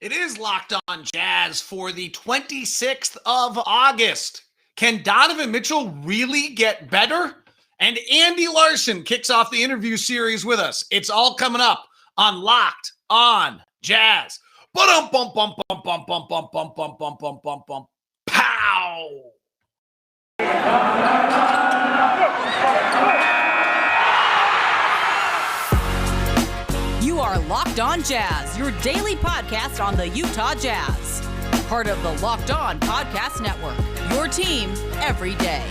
It is Locked On Jazz for the 26th of August. Can Donovan Mitchell really get better? And Andy Larsen kicks off the interview series with us. It's all coming up on Locked On Jazz. Pow! You are Locked On Jazz, your daily podcast on the Utah Jazz. Part of the Locked On Podcast Network, your team every day.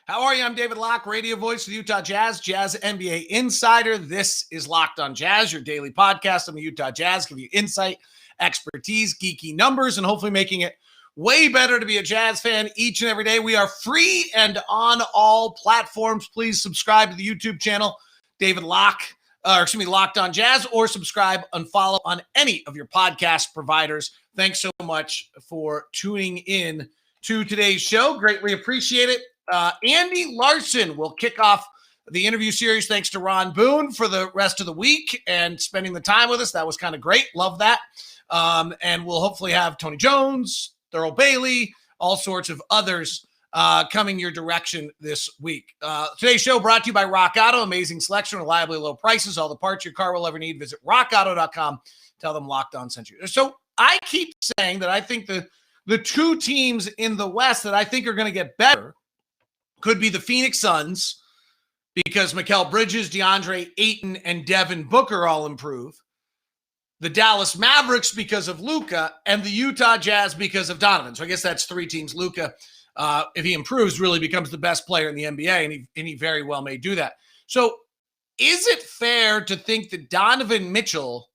How are you? I'm David Locke, radio voice of the Utah Jazz, Jazz NBA insider. This is Locked On Jazz, your daily podcast on the Utah Jazz, give you insight, expertise, geeky numbers, and hopefully making it way better to be a Jazz fan each and every day. We are free and on all platforms. Please subscribe to the YouTube channel, David Locke, Locked On Jazz, or subscribe and follow on any of your podcast providers. Thanks so much for tuning in to today's show. Greatly appreciate it. Andy Larsen will kick off the interview series. Thanks to Ron Boone for the rest of the week and spending the time with us. That was kind of great. Love that. And we'll hopefully have Tony Jones, Thurl Bailey, all sorts of others coming your direction this week. Today's show brought to you by Rock Auto. Amazing selection, reliably low prices, all the parts your car will ever need. Visit rockauto.com. Tell them Locked On sent you. So I keep saying that I think the two teams in the West that I think are going to get better could be the Phoenix Suns, because Mikal Bridges, DeAndre Ayton, and Devin Booker all improve. The Dallas Mavericks because of Luka, and the Utah Jazz because of Donovan. So I guess that's three teams. Luka, if he improves, really becomes the best player in the NBA, and he very well may do that. So is it fair to think that Donovan Mitchell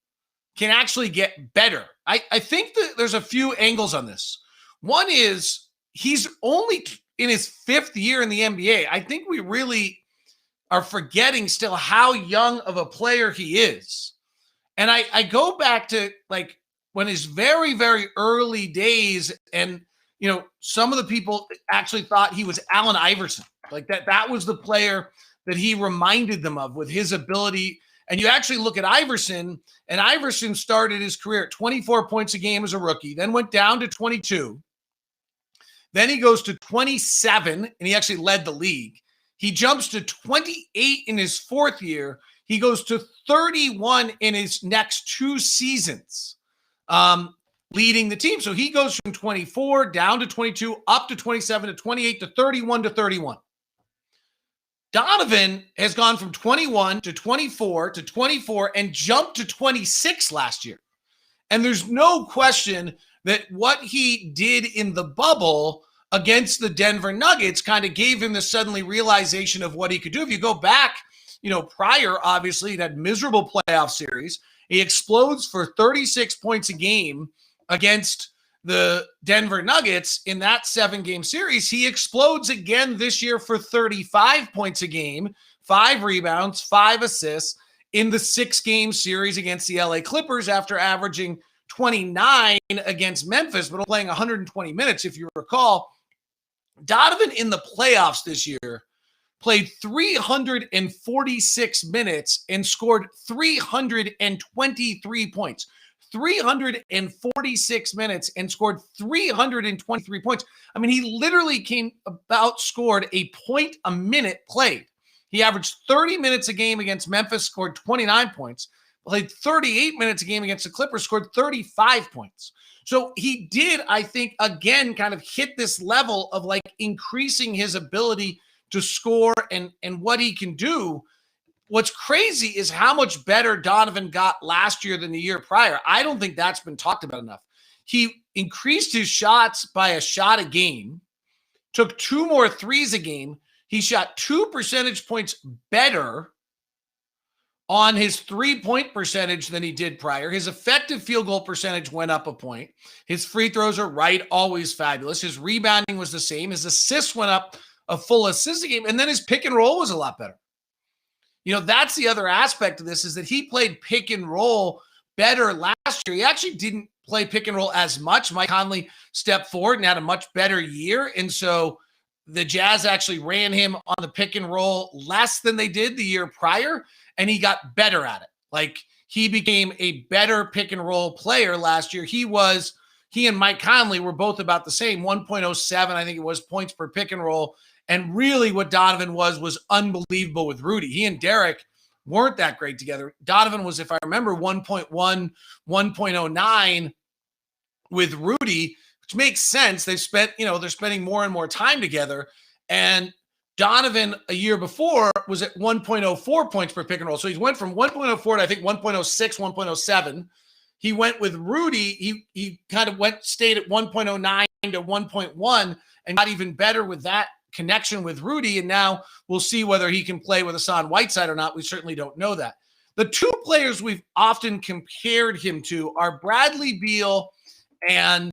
can actually get better? I think that there's a few angles on this. One is he's only in his fifth year in the NBA. I think we really are forgetting still how young of a player he is. And I go back to like when his very, very early days, and some of the people actually thought he was Allen Iverson. Like that was the player that he reminded them of with his ability. And you actually look at Iverson, and Iverson started his career at 24 points a game as a rookie, then went down to 22. Then he goes to 27, and he actually led the league. He jumps to 28 in his fourth year. He goes to 31 in his next two seasons, leading the team. So he goes from 24 down to 22, up to 27 to 28 to 31 to 31. Donovan has gone from 21 to 24 to 24 and jumped to 26 last year. And there's no question that what he did in the bubble against the Denver Nuggets kind of gave him the suddenly realization of what he could do. If you go back, prior, obviously, he'd had miserable playoff series. He explodes for 36 points a game against the Denver Nuggets in that 7-game series. He explodes again this year for 35 points a game, 5 rebounds, 5 assists in the 6-game series against the LA Clippers after averaging 29 against Memphis, but playing 120 minutes. If you recall, Donovan in the playoffs this year played 346 minutes and scored 323 points. 346 minutes and scored 323 points. I mean, he literally scored a point a minute played. He averaged 30 minutes a game against Memphis, scored 29 points. Played 38 minutes a game against the Clippers, scored 35 points. So he did, I think, again, kind of hit this level of like increasing his ability to score and what he can do. What's crazy is how much better Donovan got last year than the year prior. I don't think that's been talked about enough. He increased his shots by a shot a game, took 2 more threes a game. He shot 2 percentage points better on his 3-point percentage than he did prior. His effective field goal percentage went up a point. His free throws are always fabulous. His rebounding was the same. His assists went up a full assist a game. And then his pick and roll was a lot better. That's the other aspect of this, is that he played pick and roll better last year. He actually didn't play pick and roll as much. Mike Conley stepped forward and had a much better year. And so the Jazz actually ran him on the pick and roll less than they did the year prior, and he got better at it. Like he became a better pick and roll player last year. He and Mike Conley were both about the same, 1.07, I think it was, points per pick and roll. And really what Donovan was unbelievable with Rudy. He and Derek weren't that great together. Donovan was, if I remember, 1.1, 1.09 with Rudy, which makes sense. They're spending more and more time together. And Donovan a year before was at 1.04 points per pick and roll. So he went from 1.04 to I think 1.06, 1.07. He went with Rudy. He kind of stayed at 1.09 to 1.1 and got even better with that connection with Rudy. And now we'll see whether he can play with Hassan Whiteside or not. We certainly don't know that. The two players we've often compared him to are Bradley Beal and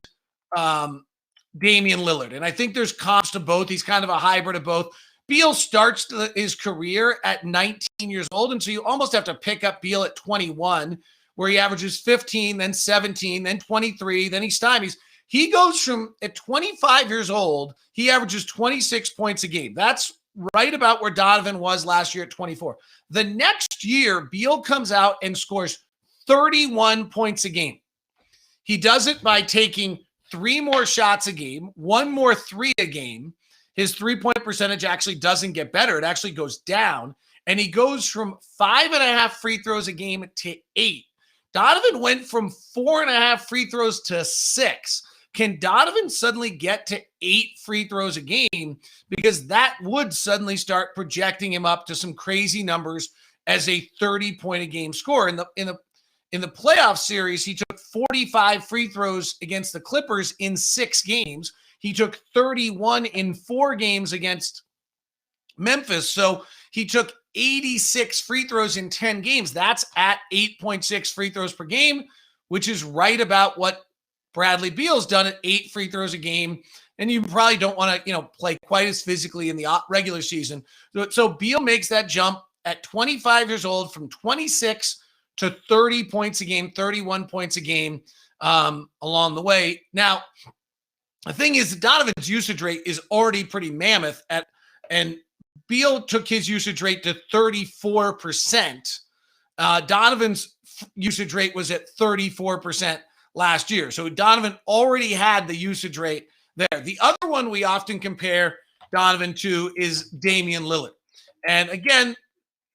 Damian Lillard. And I think there's comps to both. He's kind of a hybrid of both. Beal starts his career at 19 years old. And so you almost have to pick up Beal at 21, where he averages 15, then 17, then 23, then he's stymies. He goes from at 25 years old, he averages 26 points a game. That's right about where Donovan was last year at 24. The next year, Beal comes out and scores 31 points a game. He does it by taking 3 more shots a game, 1 more 3 a game. His 3-point percentage actually doesn't get better. It actually goes down. And he goes from 5.5 free throws a game to 8. Donovan went from 4.5 free throws to 6. Can Donovan suddenly get to 8 free throws a game? Because that would suddenly start projecting him up to some crazy numbers as a 30-point-a-game scorer. In the playoff series, he took 45 free throws against the Clippers in 6 games. He took 31 in 4 games against Memphis. So he took 86 free throws in 10 games. That's at 8.6 free throws per game, which is right about what Bradley Beal's done at 8 free throws a game. And you probably don't want to, play quite as physically in the regular season. So Beal makes that jump at 25 years old from 26 to 30 points a game, 31 points a game along the way. Now, the thing is, Donovan's usage rate is already pretty mammoth and Beal took his usage rate to 34%. Donovan's usage rate was at 34% last year. So Donovan already had the usage rate there. The other one we often compare Donovan to is Damian Lillard. And again,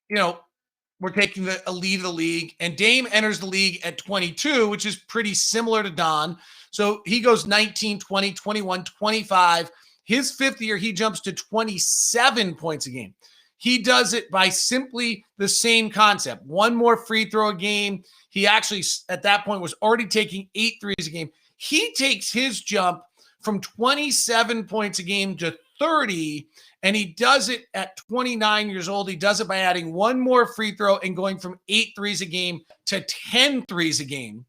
we're taking a lead of the league, and Dame enters the league at 22, which is pretty similar to Don. So he goes 19, 20, 21, 25. His 5th year, he jumps to 27 points a game. He does it by simply the same concept. 1 more free throw a game. He actually, at that point, was already taking 8 threes a game. He takes his jump from 27 points a game to 30, and he does it at 29 years old. He does it by adding 1 more free throw and going from 8 threes a game to 10 threes a game.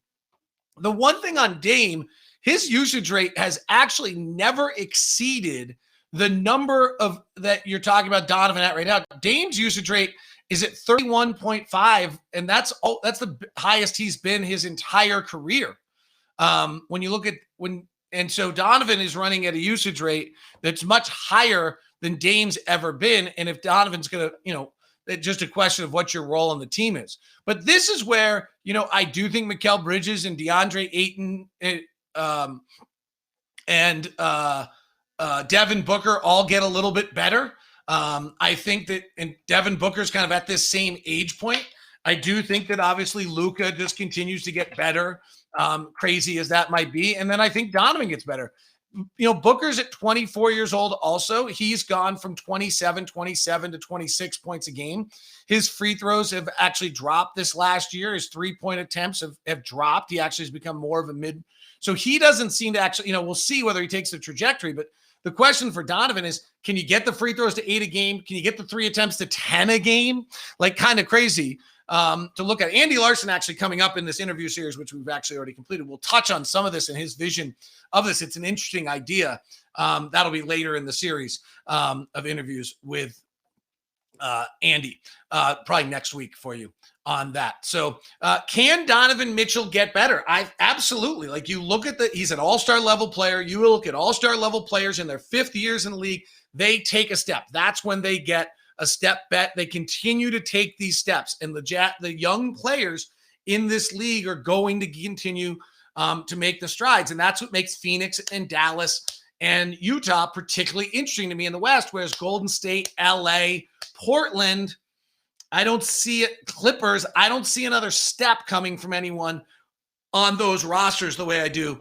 The one thing on Dame, his usage rate has actually never exceeded the number of that you're talking about Donovan at right now. Dame's usage rate is at 31.5, and that's the highest he's been his entire career. When you look at and so Donovan is running at a usage rate that's much higher than Dame's ever been. And if Donovan's going to, it's just a question of what your role on the team is. But this is where, I do think Mikal Bridges and DeAndre Ayton and Devin Booker all get a little bit better. I think that, and Devin Booker's kind of at this same age point. I do think that obviously Luka just continues to get better, crazy as that might be. And then I think Donovan gets better. Booker's at 24 years old also. He's gone from 27 to 26 points a game. His free throws have actually dropped this last year. His 3-point attempts have dropped. He actually has become more of a mid. So he doesn't seem to actually, we'll see whether he takes the trajectory. But the question for Donovan is, can you get the free throws to 8 a game? Can you get the 3 attempts to 10 a game? Like, kind of crazy to look at. Andy Larsen actually coming up in this interview series, which we've actually already completed. We'll touch on some of this and his vision of this. It's an interesting idea. That'll be later in the series of interviews with Andy, probably next week for you on that. So can Donovan Mitchell get better? Absolutely. Like, you look at he's an all-star level player. You look at all-star level players in their 5th years in the league, they take a step. That's when they get a step bet. They continue to take these steps. And the young players in this league are going to continue to make the strides. And that's what makes Phoenix and Dallas and Utah particularly interesting to me in the West, whereas Golden State, LA, Portland, I don't see it. Clippers, I don't see another step coming from anyone on those rosters the way I do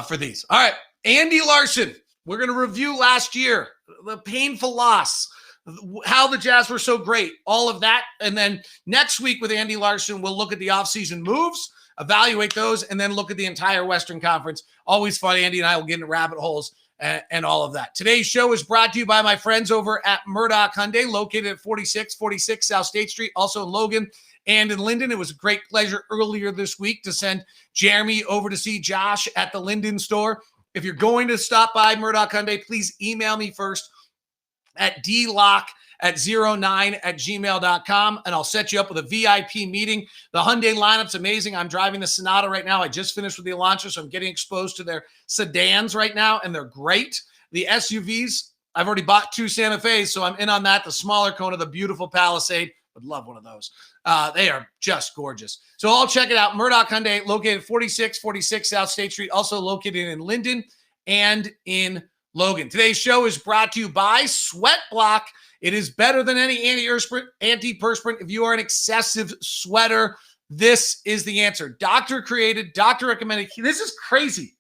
for these. All right, Andy Larsen. We're going to review last year, the painful loss, how the Jazz were so great, all of that. And then next week with Andy Larsen, we'll look at the offseason moves, evaluate those, and then look at the entire Western Conference. Always fun. Andy and I will get into rabbit holes and all of that. Today's show is brought to you by my friends over at Murdoch Hyundai, located at 4646 South State Street, also in Logan and in Linden. It was a great pleasure earlier this week to send Jeremy over to see Josh at the Linden store. If you're going to stop by Murdoch Hyundai, please email me first at dlock@09@gmail.com, and I'll set you up with a VIP meeting. The Hyundai lineup's amazing. I'm driving the Sonata right now. I just finished with the Elantra, so I'm getting exposed to their sedans right now, and they're great. The SUVs, I've already bought 2 Santa Fe's, so I'm in on that. The smaller Kona, the beautiful Palisade. Would love one of those. They are just gorgeous. So I'll check it out. Murdoch Hyundai, located 4646 South State Street, also located in Linden and in Logan. Today's show is brought to you by Sweat Block. It is better than any antiperspirant. If you are an excessive sweater, this is the answer. Doctor created, doctor recommended. This is crazy.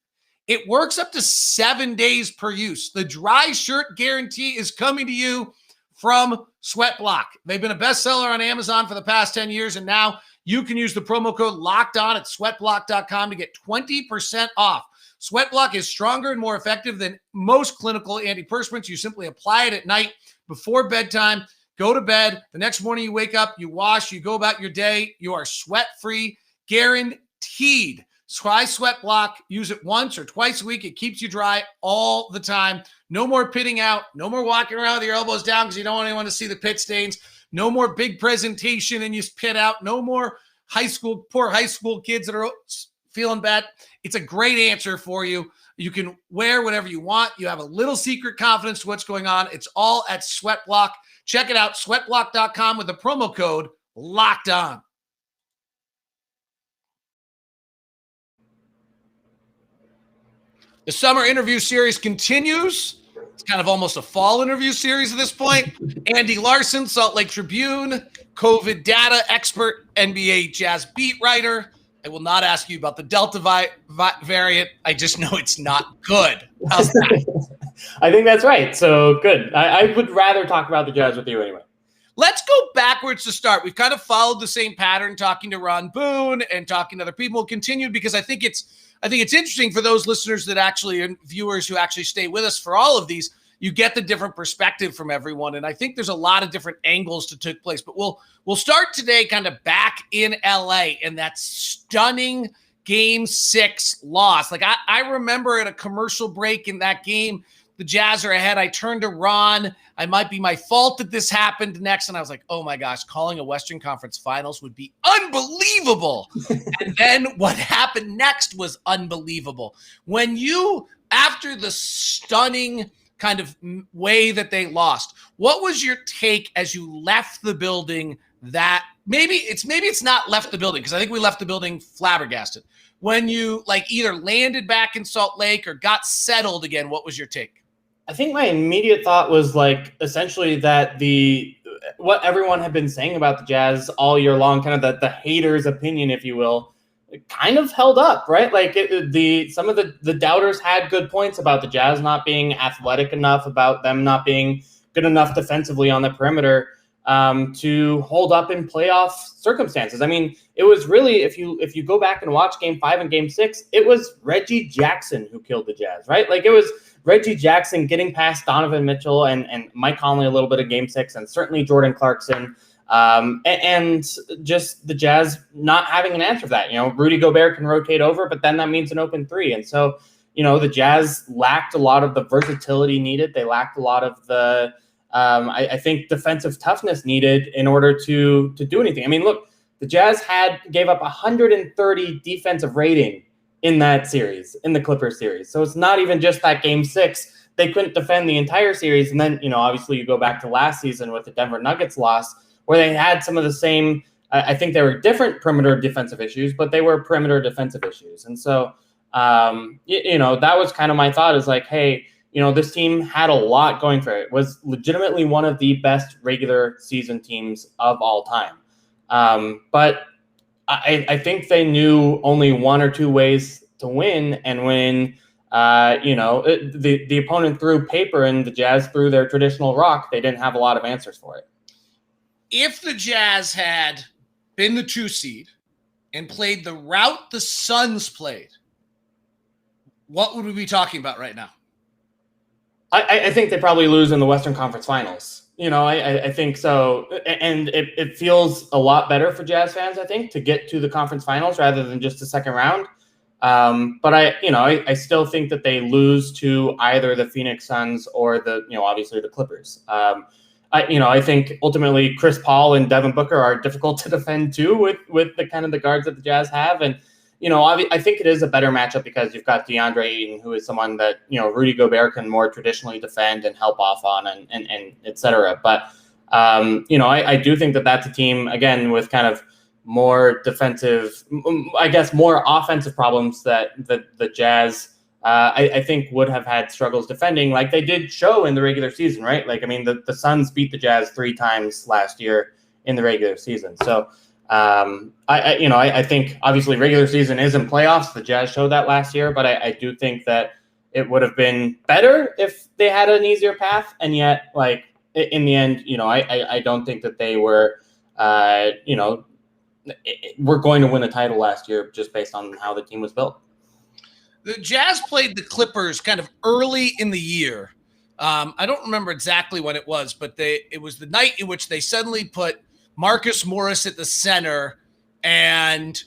It works up to 7 days per use. The dry shirt guarantee is coming to you from Sweat Block. They've been a bestseller on Amazon for the past 10 years, and now you can use the promo code LOCKEDON at sweatblock.com to get 20% off. Sweat Block is stronger and more effective than most clinical antiperspirants. You simply apply it at night before bedtime, go to bed. The next morning you wake up, you wash, you go about your day. You are sweat-free, guaranteed. Try Sweat Block. Use it once or twice a week. It keeps you dry all the time. No more pitting out. No more walking around with your elbows down because you don't want anyone to see the pit stains. No more big presentation and you pit out. No more poor high school kids that are feeling bad. It's a great answer for you. You can wear whatever you want. You have a little secret confidence to what's going on. It's all at Sweat Block. Check it out, sweatblock.com with the promo code LOCKEDON. The summer interview series continues. It's kind of almost a fall interview series at this point. Andy Larsen, Salt Lake Tribune, COVID data expert, NBA Jazz beat writer. I will not ask you about the Delta variant. I just know it's not good. How's that? I think that's right. So good. I would rather talk about the Jazz with you anyway. Let's go backwards to start. We've kind of followed the same pattern, talking to Ron Boone and talking to other people. We'll continue because I think it's interesting for those listeners that actually and viewers who actually stay with us for all of these. You get the different perspective from everyone, and I think there's a lot of different angles to take place. But we'll start today kind of back in LA and that stunning Game 6 loss. Like I remember at a commercial break in that game, the Jazz are ahead. I turned to Ron. I might be my fault that this happened next. And I was like, oh my gosh, calling a Western Conference Finals would be unbelievable. And then what happened next was unbelievable. When after the stunning kind of way that they lost, what was your take as you left the building? That maybe it's not left the building, because I think we left the building flabbergasted. When you either landed back in Salt Lake or got settled again, what was your take? I think my immediate thought was essentially that what everyone had been saying about the Jazz all year long, kind of the haters' opinion, if you will, it kind of held up, right? Some of the doubters had good points about the Jazz not being athletic enough, about them not being good enough defensively on the perimeter to hold up in playoff circumstances. I mean, it was really, if you go back and watch Game 5 and Game 6, it was Reggie Jackson who killed the Jazz, right? It was Reggie Jackson getting past Donovan Mitchell and Mike Conley a little bit of Game 6, and certainly Jordan Clarkson, and just the Jazz not having an answer for that. Rudy Gobert can rotate over, but then that means an open three. And so, the Jazz lacked a lot of the versatility needed. They lacked a lot of the, I think, defensive toughness needed in order to do anything. I mean, look, the Jazz gave up 130 defensive rating in that series, in the Clippers series. So it's not even just that Game 6. They couldn't defend the entire series. And then, obviously you go back to last season with the Denver Nuggets loss, where they had some of the same I think they were different perimeter defensive issues, but they were perimeter defensive issues. And so, that was kind of my thought is like, hey, this team had a lot going for it. It was legitimately one of the best regular season teams of all time. But I think they knew only one or two ways to win. And when, the opponent threw paper and the Jazz threw their traditional rock, they didn't have a lot of answers for it. If the Jazz had been the 2 seed and played the route the Suns played, what would we be talking about right now? I think they probably lose in the Western Conference Finals. I think so. And it feels a lot better for Jazz fans, I think, to get to the conference finals rather than just the second round. But I still think that they lose to either the Phoenix Suns or obviously the Clippers. I think ultimately Chris Paul and Devin Booker are difficult to defend too with the kind of the guards that the Jazz have. And, I think it is a better matchup because you've got DeAndre Ayton, who is someone that, Rudy Gobert can more traditionally defend and help off on and et cetera. But, I do think that that's a team, again, with kind of more defensive, I guess, more offensive problems that the Jazz, I think would have had struggles defending like they did show in the regular season, right? Like, I mean, the Suns beat the Jazz 3 times last year in the regular season. So, I think obviously regular season isn't playoffs. The Jazz showed that last year, but I do think that it would have been better if they had an easier path. And yet, like in the end, I don't think that they were, we're going to win a title last year just based on how the team was built. The Jazz played the Clippers kind of early in the year. I don't remember exactly when it was, but it was the night in which they suddenly put Marcus Morris at the center and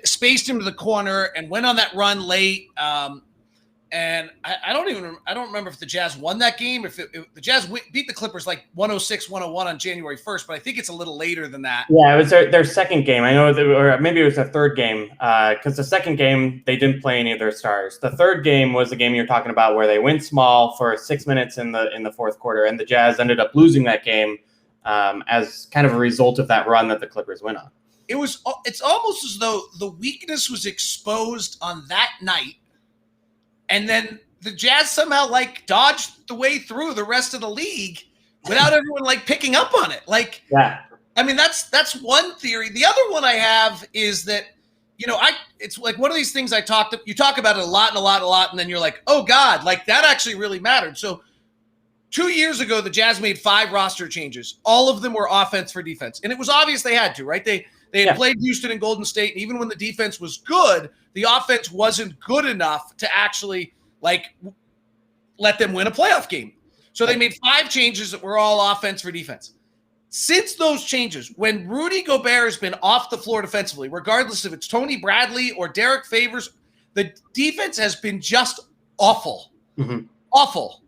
spaced him to the corner and went on that run late. And I don't remember if the Jazz won that game. If the Jazz beat the Clippers like 106-101 on January 1st, but I think it's a little later than that. Yeah, it was their second game. I know, or maybe it was their third game, because the second game they didn't play any of their stars. The third game was the game you're talking about where they went small for 6 minutes in the fourth quarter, and the Jazz ended up losing that game as kind of a result of that run that the Clippers went on. It's almost as though the weakness was exposed on that night. And then the Jazz somehow dodged the way through the rest of the league without everyone picking up on it. Yeah. I mean, that's one theory. The other one I have is that, it's like one of these things you talk about it a lot, and then you're like, oh God, that actually really mattered. So 2 years ago, the Jazz made 5 roster changes. All of them were offense for defense. And it was obvious they had to, right? They had played Houston and Golden State, and even when the defense was good, the offense wasn't good enough to actually let them win a playoff game. So they made 5 changes that were all offense for defense. Since those changes, when Rudy Gobert has been off the floor defensively, regardless if it's Tony Bradley or Derek Favors, the defense has been just awful. Mm-hmm. Awful.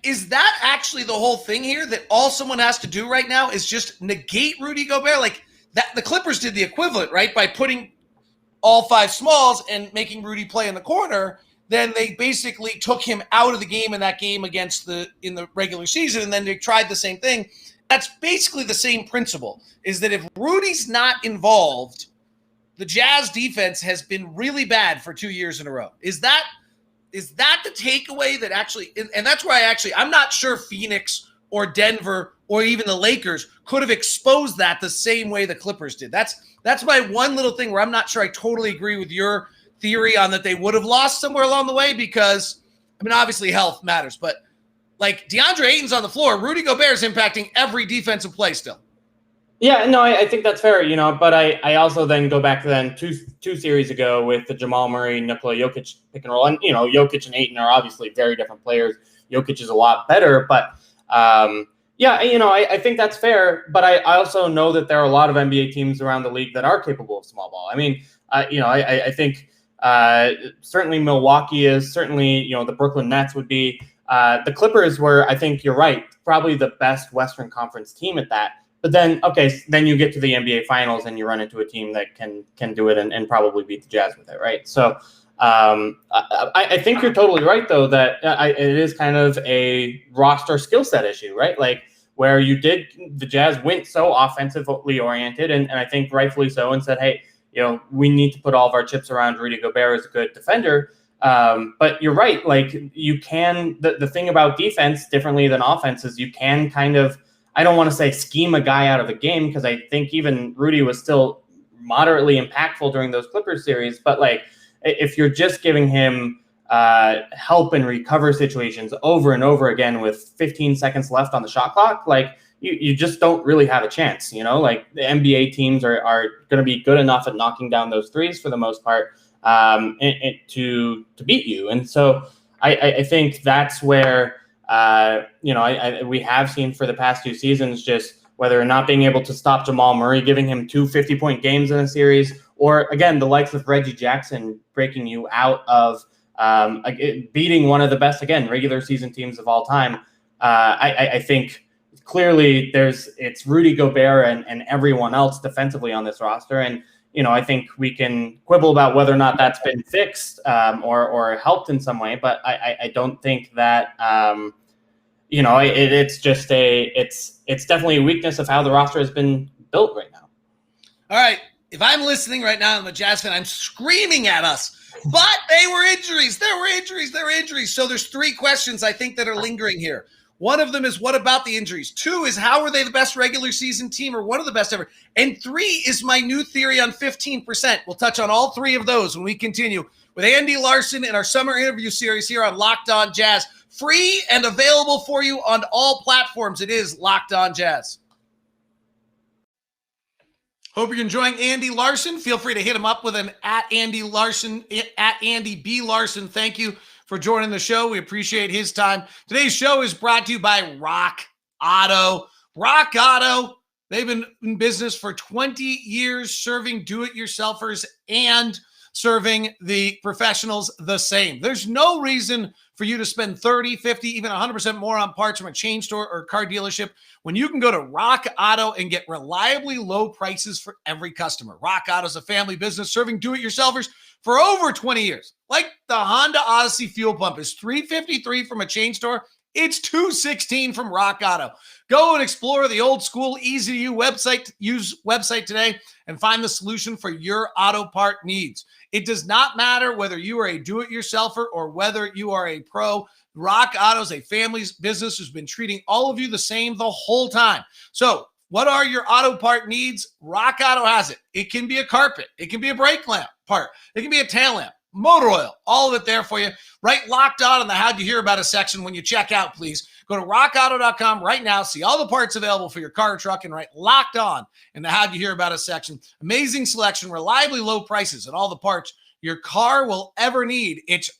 Is that actually the whole thing here, that all someone has to do right now is just negate Rudy Gobert? That the Clippers did the equivalent, right? By putting all 5 smalls and making Rudy play in the corner, then they basically took him out of the game in that game in the regular season, and then they tried the same thing. That's basically the same principle, is that if Rudy's not involved, the Jazz defense has been really bad for 2 years in a row. Is that the takeaway that actually, and that's where I'm not sure Phoenix or Denver or even the Lakers could have exposed that the same way the Clippers did. That's my one little thing where I'm not sure I totally agree with your theory on that they would have lost somewhere along the way, because, I mean, obviously health matters, but DeAndre Ayton's on the floor. Rudy Gobert is impacting every defensive play still. Yeah, no, I think that's fair, but I also then go back to then two series ago with the Jamal Murray, Nikola Jokic pick and roll. And, Jokic and Ayton are obviously very different players. Jokic is a lot better, but I think that's fair. But I also know that there are a lot of NBA teams around the league that are capable of small ball. I mean, I think certainly Milwaukee is, certainly, the Brooklyn Nets would be. The Clippers were, I think you're right, probably the best Western Conference team at that. But then, then you get to the NBA Finals and you run into a team that can do it and probably beat the Jazz with it, right? So I think you're totally right, though, that it is kind of a roster skill set issue, right? where the Jazz went so offensively oriented, and I think rightfully so, and said, hey, we need to put all of our chips around Rudy Gobert as a good defender. But you're right. Like, you can, the thing about defense differently than offense is you can kind of, I don't want to say scheme a guy out of a game, because I think even Rudy was still moderately impactful during those Clippers series. But like, if you're just giving him help and recover situations over and over again with 15 seconds left on the shot clock, like you just don't really have a chance. Like, the NBA teams are going to be good enough at knocking down those threes for the most part to beat you. And so I think that's where we have seen for the past 2 seasons, just whether or not being able to stop Jamal Murray, giving him 2 50-point games in a series, or again, the likes of Reggie Jackson breaking you out of beating one of the best, again, regular season teams of all time. I think clearly it's Rudy Gobert and everyone else defensively on this roster. And, I think we can quibble about whether or not that's been fixed or helped in some way, but I don't think that, it's just it's definitely a weakness of how the roster has been built right now. All right. If I'm listening right now, I'm a Jazz fan, I'm screaming at us, but they were injuries. There were injuries. So there's 3 questions I think that are lingering here. One of them is, what about the injuries? 2 is, how are they the best regular season team or one of the best ever? And 3 is my new theory on 15%. We'll touch on all 3 of those when we continue with Andy Larsen in our summer interview series here on Locked On Jazz. Free and available for you on all platforms. It is Locked On Jazz. Hope you're enjoying Andy Larsen. Feel free to hit him up with an @Andy Larsen, @Andy B. Larsen. Thank you for joining the show. We appreciate his time. Today's show is brought to you by Rock Auto. Rock Auto, they've been in business for 20 years, serving do-it-yourselfers and serving the professionals the same. There's no reason for you to spend 30, 50, even 100% more on parts from a chain store or car dealership when you can go to Rock Auto and get reliably low prices for every customer. Rock Auto is a family business serving do-it-yourselfers for over 20 years. Like the Honda Odyssey fuel pump is $353 from a chain store. It's $216 from Rock Auto. Go and explore the old school, easy to use website today and find the solution for your auto part needs. It does not matter whether you are a do-it-yourselfer or whether you are a pro. Rock Auto is a family's business who's been treating all of you the same the whole time. So what are your auto part needs? Rock Auto has it. It can be a carpet. It can be a brake lamp part. It can be a tail lamp, motor oil, all of it there for you. Right, Locked On in the How'd You Hear About Us section when you check out, please. Go to rockauto.com right now. See all the parts available for your car or truck and write Locked On in the How'd You Hear About Us section. Amazing selection, reliably low prices, and all the parts your car will ever need. It's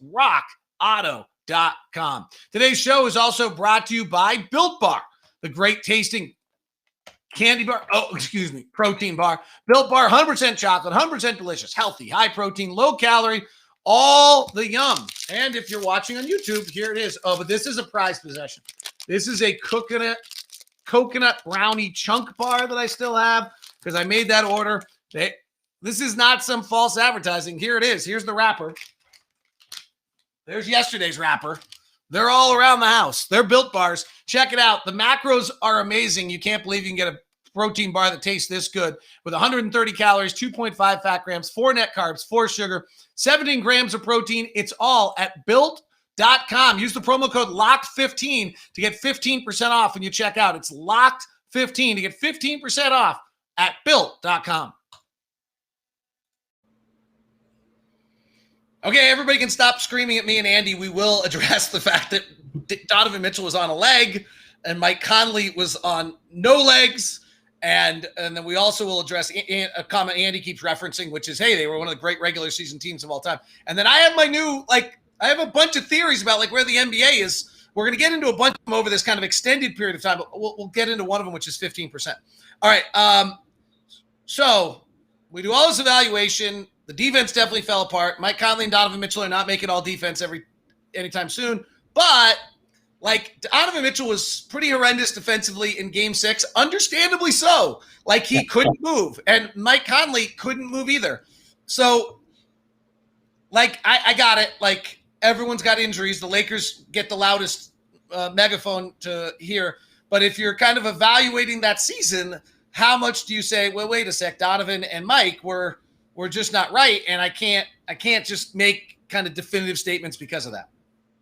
rockauto.com. Today's show is also brought to you by Built Bar, the great tasting candy bar. Protein bar. Built Bar, 100% chocolate, 100% delicious, healthy, high protein, low calorie, all the yum. And if you're watching on YouTube, here it is. Oh, but this is a prized possession. This is a coconut brownie chunk bar that I still have because I made that order. This is not some false advertising. Here it is. Here's the wrapper. There's yesterday's wrapper. They're all around the house. They're Built Bars. Check it out. The macros are amazing. You can't believe you can get a protein bar that tastes this good with 130 calories, 2.5 fat grams, 4 net carbs, 4 sugar, 17 grams of protein. It's all at built.com. Use the promo code LOCKED15 to get 15% off when you check out. It's LOCKED15 to get 15% off at built.com. Okay, everybody can stop screaming at me and Andy. We will address the fact that Donovan Mitchell was on a leg and Mike Conley was on no legs. And then we also will address a comment Andy keeps referencing, which is, hey, they were one of the great regular season teams of all time. And then I have my new, I have a bunch of theories about where the NBA is. We're going to get into a bunch of them over this kind of extended period of time, but we'll get into one of them, which is 15%. All right. So we do all this evaluation. The defense definitely fell apart. Mike Conley and Donovan Mitchell are not making all defense anytime soon, but Donovan Mitchell was pretty horrendous defensively in Game 6, understandably so. He couldn't move, and Mike Conley couldn't move either. So, I got it. Everyone's got injuries. The Lakers get the loudest megaphone to hear. But if you're kind of evaluating that season, how much do you say, well, wait a sec, Donovan and Mike were just not right, and I can't just make kind of definitive statements because of that.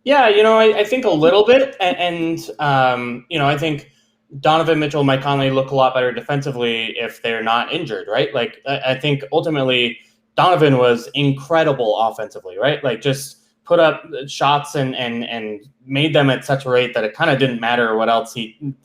Yeah, I think a little bit, and I think Donovan Mitchell and Mike Conley look a lot better defensively if they're not injured, right? Like, I think ultimately Donovan was incredible offensively, right? Like, just put up shots and made them at such a rate that it kind of didn't matter what else he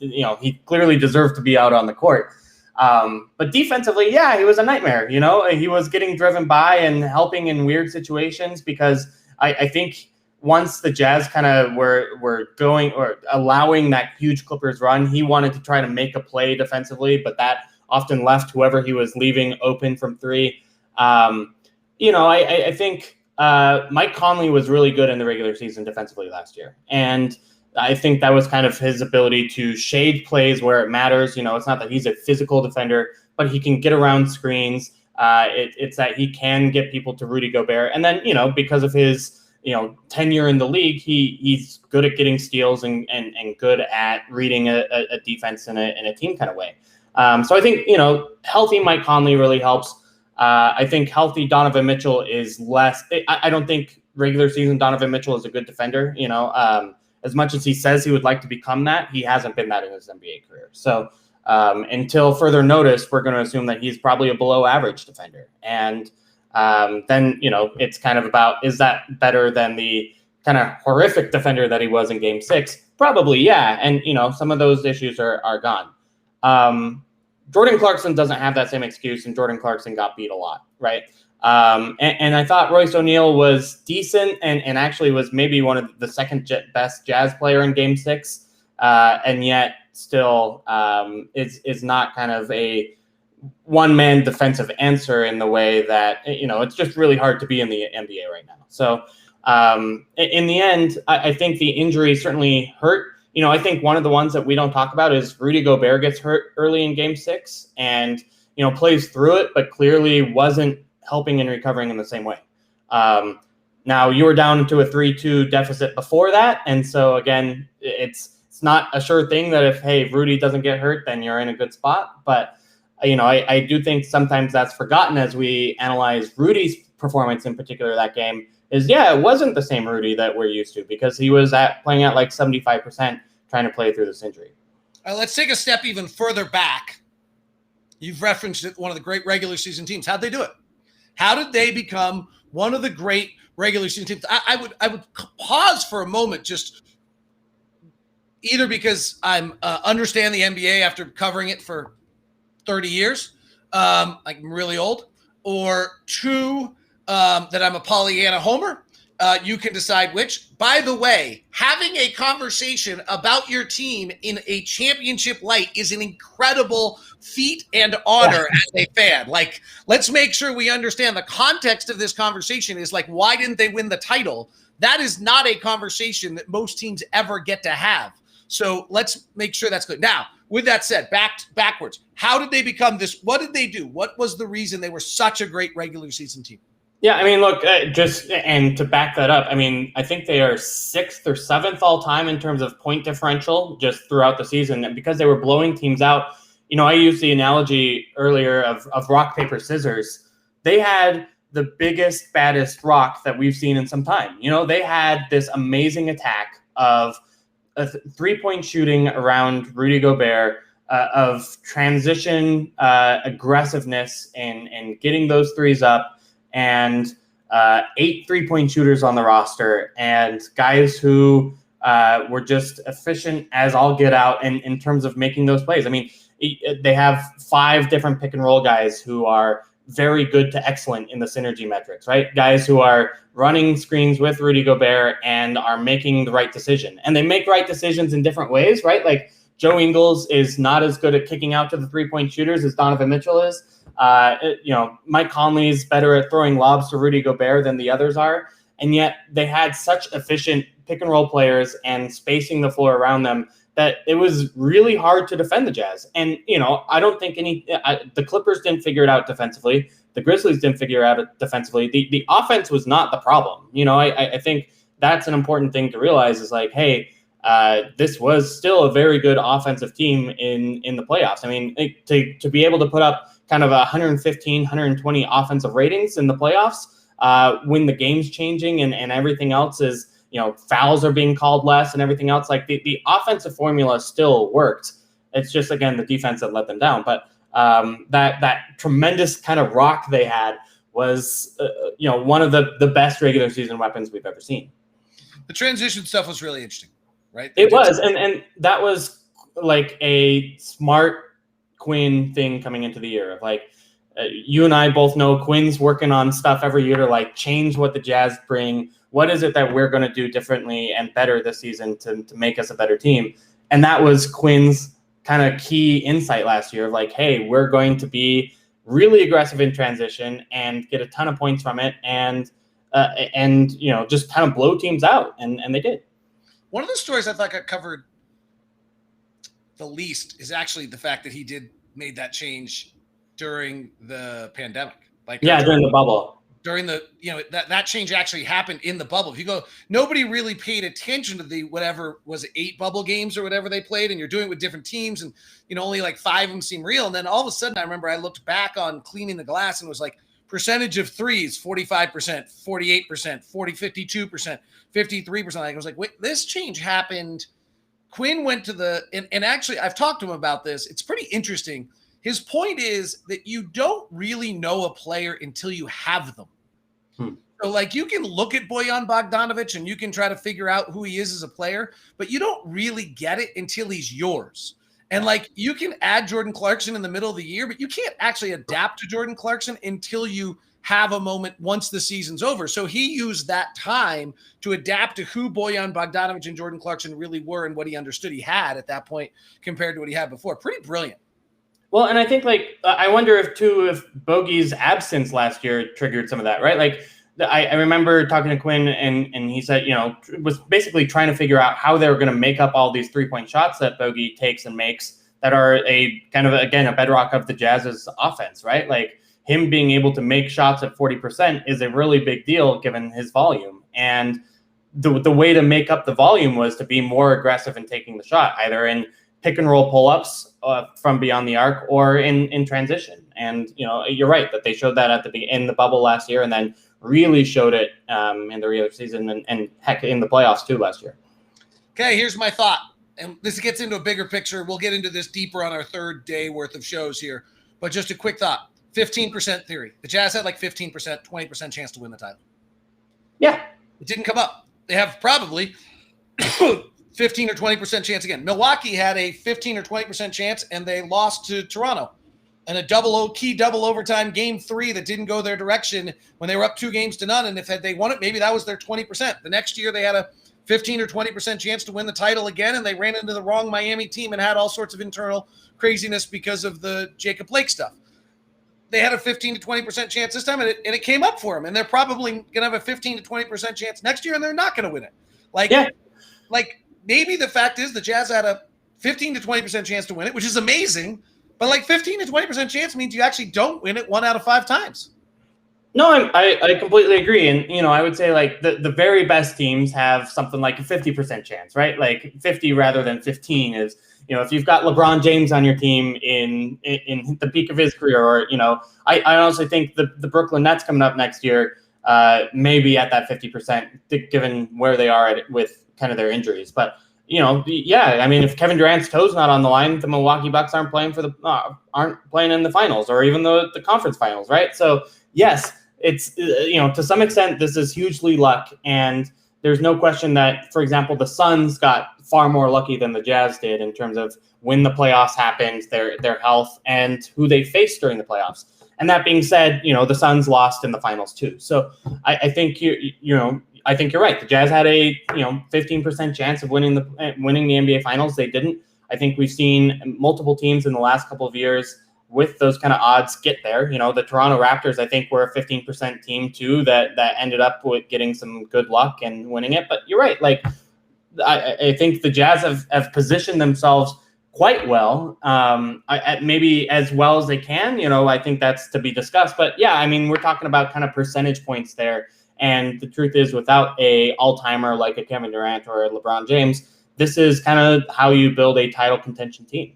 clearly deserved to be out on the court. But defensively, yeah, he was a nightmare. He was getting driven by and helping in weird situations because I think once the Jazz kind of were going or allowing that huge Clippers run, he wanted to try to make a play defensively, but that often left whoever he was leaving open from three. I think Mike Conley was really good in the regular season defensively last year. And I think that was kind of his ability to shade plays where it matters. It's not that he's a physical defender, but he can get around screens. It's that he can get people to Rudy Gobert. And then, because of his tenure in the league, he's good at getting steals and good at reading a defense in a team kind of way. So I think, healthy Mike Conley really helps. I think healthy Donovan Mitchell is less. I don't think regular season Donovan Mitchell is a good defender. As much as he says he would like to become that, he hasn't been that in his NBA career. So until further notice, we're going to assume that he's probably a below average defender. And then, it's kind of about, is that better than the kind of horrific defender that he was in Game 6? Probably, yeah. And, some of those issues are gone. Jordan Clarkson doesn't have that same excuse, and Jordan Clarkson got beat a lot, right? And I thought Royce O'Neal was decent and actually was maybe one of the second best Jazz player in Game 6, and yet still is not kind of a one-man defensive answer in the way that, it's just really hard to be in the NBA right now. So in the end, I think the injury certainly hurt. I think one of the ones that we don't talk about is Rudy Gobert gets hurt early in Game 6 and, plays through it, but clearly wasn't helping and recovering in the same way. Now you were down to a 3-2 deficit before that. And so again, it's not a sure thing that if Rudy doesn't get hurt, then you're in a good spot. But I do think sometimes that's forgotten as we analyze Rudy's performance in particular that game is, it wasn't the same Rudy that we're used to because he was playing at like 75% trying to play through this injury. Let's take a step even further back. You've referenced it, one of the great regular season teams. How'd they do it? How did they become one of the great regular season teams? I would pause for a moment, just either because I'm understand the NBA after covering it for 30 years, like I'm really old, or two, that I'm a Pollyanna homer. You can decide which. By the way, having a conversation about your team in a championship light is an incredible feat and honor as a fan. Like, let's make sure we understand the context of this conversation is like, why didn't they win the title? That is not a conversation that most teams ever get to have. So let's make sure that's good. Now, with that said, backwards, how did they become this? What did they do? What was the reason they were such a great regular season team? Yeah, I mean, look, and to back that up, I mean, I think they are 6th or 7th all time in terms of point differential just throughout the season. And because they were blowing teams out, I used the analogy earlier of rock, paper, scissors. They had the biggest, baddest rock that we've seen in some time. They had this amazing attack of a three-point shooting around Rudy Gobert, of transition aggressiveness and getting those threes up, and 8 3-point shooters on the roster, and guys who were just efficient as all get out in terms of making those plays. I mean, they have 5 different pick and roll guys who are very good to excellent in the synergy metrics, right? Guys who are running screens with Rudy Gobert and are making the right decision. And they make right decisions in different ways, right? Like Joe Ingles is not as good at kicking out to the 3-point shooters as Donovan Mitchell is. Mike Conley is better at throwing lobs to Rudy Gobert than the others are. And yet they had such efficient pick and roll players and spacing the floor around them that it was really hard to defend the Jazz. And, I don't think the Clippers didn't figure it out defensively. The Grizzlies didn't figure it out defensively. The offense was not the problem. I think that's an important thing to realize is like, hey, this was still a very good offensive team in the playoffs. I mean, to be able to put up kind of 115, 120 offensive ratings in the playoffs, when the game's changing and everything else is, fouls are being called less and everything else, like the offensive formula still worked. It's just, again, the defense that let them down. But that tremendous kind of rock they had was, one of the best regular season weapons we've ever seen. The transition stuff was really interesting, right? It was, and that was like a smart Quinn thing coming into the year. Of like, you and I both know Quinn's working on stuff every year to like change what the Jazz bring. What is it that we're going to do differently and better this season to make us a better team? And that was Quinn's kind of key insight last year of like, hey, we're going to be really aggressive in transition and get a ton of points from it and just kind of blow teams out. And they did. One of the stories I thought got covered the least is actually the fact that he made that change during the pandemic. During the bubble. During the, that change actually happened in the bubble. If you go, nobody really paid attention to the, whatever was it, 8 bubble games or whatever they played, and you're doing it with different teams, and, only like 5 of them seem real. And then all of a sudden, I remember I looked back on cleaning the glass and it was like percentage of threes, 45%, 48%, 40, 52%, 53%. I was like, wait, this change happened. Quinn went to and actually I've talked to him about this. It's pretty interesting. His point is that you don't really know a player until you have them. So, like, you can look at Bojan Bogdanovic and you can try to figure out who he is as a player, but you don't really get it until he's yours. And, like, you can add Jordan Clarkson in the middle of the year, but you can't actually adapt to Jordan Clarkson until you have a moment once the season's over. So he used that time to adapt to who Bojan Bogdanovic and Jordan Clarkson really were and what he understood he had at that point compared to what he had before. Pretty brilliant. Well, and I think, like, I wonder if Bogey's absence last year triggered some of that, right? Like, I remember talking to Quinn, and he said, was basically trying to figure out how they were going to make up all these 3-point shots that Bogey takes and makes that are a kind of, again, a bedrock of the Jazz's offense, right? Like, him being able to make shots at 40% is a really big deal given his volume. And the way to make up the volume was to be more aggressive in taking the shot, either in pick and roll pull-ups from beyond the arc or in transition. And, you're right that they showed that in the bubble last year and then really showed it in the regular season and heck, in the playoffs too last year. Okay, here's my thought. And this gets into a bigger picture. We'll get into this deeper on our third day worth of shows here. But just a quick thought. 15% theory. The Jazz had like 15%, 20% chance to win the title. Yeah. It didn't come up. They have probably 15 or 20% chance again. Milwaukee had a 15 or 20% chance, and they lost to Toronto. And a double overtime game 3 that didn't go their direction when they were up 2-0. And if they won it, maybe that was their 20%. The next year they had a 15 or 20% chance to win the title again, and they ran into the wrong Miami team and had all sorts of internal craziness because of the Jacob Blake stuff. They had a 15 to 20% chance this time, and it came up for them. And they're probably going to have a 15 to 20% chance next year, and they're not going to win it. Like maybe the fact is the Jazz had a 15 to 20% chance to win it, which is amazing. But like 15 to 20% chance means you actually don't win it 1 out of 5 times. No, I completely agree. And, I would say like the very best teams have something like a 50% chance, right? Like 50 rather than 15 is, if you've got LeBron James on your team in the peak of his career, or, I honestly think the Brooklyn Nets coming up next year, maybe at that 50%, given where they are with kind of their injuries. But, I mean, if Kevin Durant's toe's not on the line, the Milwaukee Bucks aren't playing in the finals or even the conference finals, right? So yes, it's, to some extent, this is hugely luck. And there's no question that, for example, the Suns got far more lucky than the Jazz did in terms of when the playoffs happened, their health, and who they faced during the playoffs. And that being said, the Suns lost in the finals too. So I think I think you're right. The Jazz had a 15% chance of winning the NBA Finals. They didn't. I think we've seen multiple teams in the last couple of years with those kind of odds get there. The Toronto Raptors, I think, were a 15% team too that ended up with getting some good luck and winning it. But you're right. Like I think the Jazz have positioned themselves quite well, maybe as well as they can. I think that's to be discussed. But yeah, I mean, we're talking about kind of percentage points there. And the truth is, without a all-timer like a Kevin Durant or a LeBron James, this is kind of how you build a title contention team.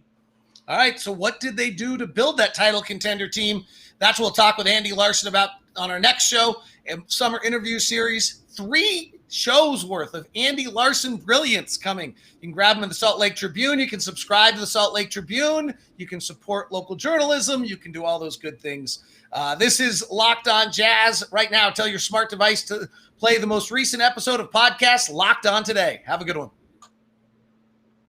All right, so what did they do to build that title contender team? That's what we'll talk with Andy Larsen about on our next show, a summer interview series. 3 shows worth of Andy Larsen brilliance coming. You can grab them in the Salt Lake Tribune. You can subscribe to the Salt Lake Tribune. You can support local journalism. You can do all those good things. This is Locked On Jazz. Right now, tell your smart device to play the most recent episode of podcast Locked On Today. Have a good one.